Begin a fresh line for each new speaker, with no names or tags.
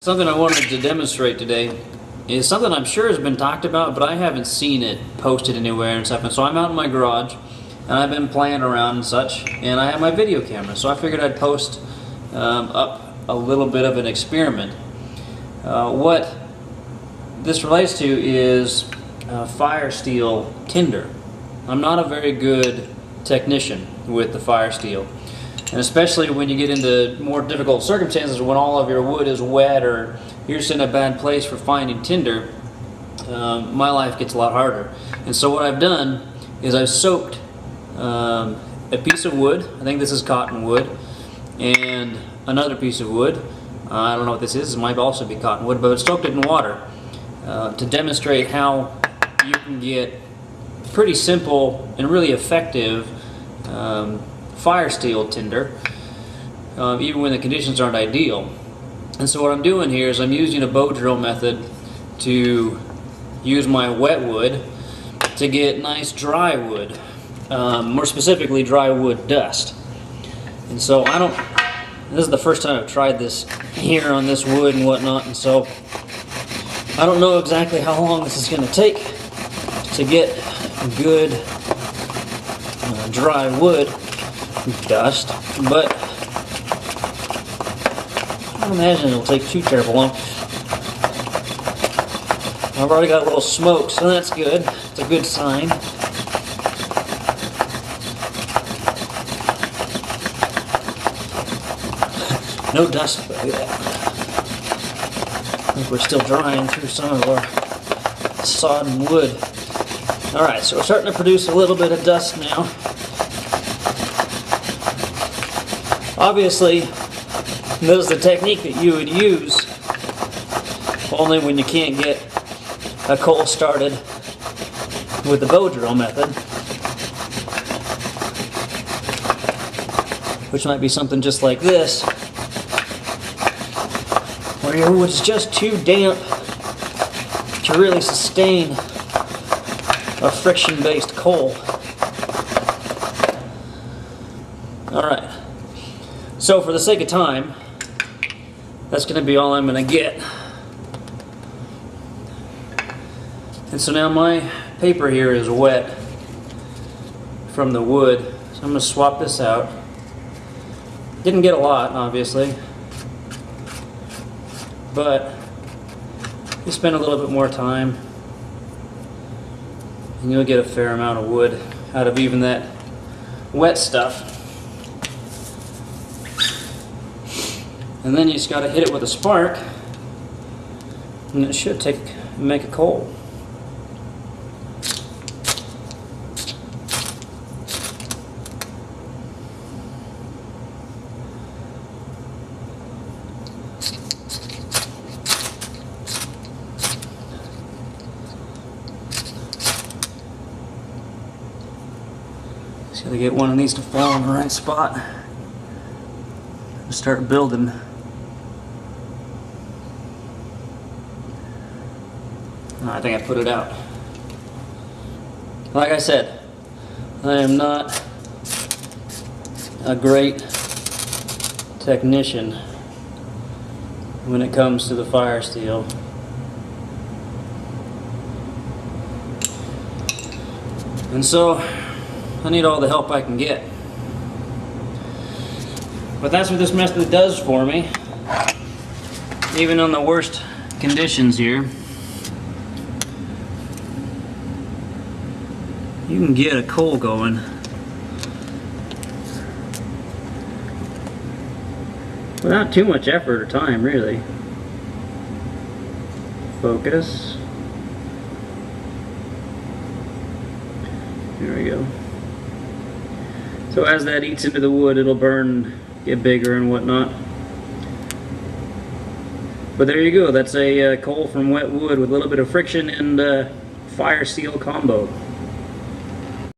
Something I wanted to demonstrate today is something I'm sure has been talked about, but I haven't seen it posted anywhere and stuff. And so I'm out in my garage, and I've been playing around and such, and I have my video camera. So I figured I'd post up a little bit of an experiment. What this relates to is fire steel tinder. I'm not a very good technician with the fire steel. And especially when you get into more difficult circumstances, when all of your wood is wet or you're just in a bad place for finding tinder, my life gets a lot harder. And so what I've done is I've soaked a piece of wood, I think this is cottonwood, and another piece of wood, I don't know what this is, it might also be cottonwood, but I've soaked it in water to demonstrate how you can get pretty simple and really effective fire steel tinder, even when the conditions aren't ideal. And so what I'm doing here is I'm using a bow drill method to use my wet wood to get nice dry wood, more specifically dry wood dust. And so this is the first time I've tried this here on this wood and whatnot, and so I don't know exactly how long this is going to take to get good dry wood dust, but I don't imagine it'll take too terrible long. I've already got a little smoke, so that's good. It's a good sign. No dust, but look at that. I think we're still drying through some of our sodden wood. Alright, so we're starting to produce a little bit of dust now. Obviously, this is the technique that you would use only when you can't get a coal started with the bow drill method, which might be something just like this, where your wood is just too damp to really sustain a friction-based coal. Alright. So for the sake of time, that's going to be all I'm going to get. And so now my paper here is wet from the wood, so I'm going to swap this out. Didn't get a lot, obviously, but you spend a little bit more time and you'll get a fair amount of wood out of even that wet stuff. And then you just got to hit it with a spark, and it should make a coal. Just got to get one of these to fall in the right spot. Start building. I think I put it out. Like I said, I am not a great technician when it comes to the fire steel. And so I need all the help I can get. But that's what this method does for me. Even on the worst conditions here, you can get a coal going. Without too much effort or time, really. Focus. There we go. So as that eats into the wood, it'll burn, get bigger and whatnot. But there you go, that's a coal from wet wood with a little bit of friction and fire steel combo.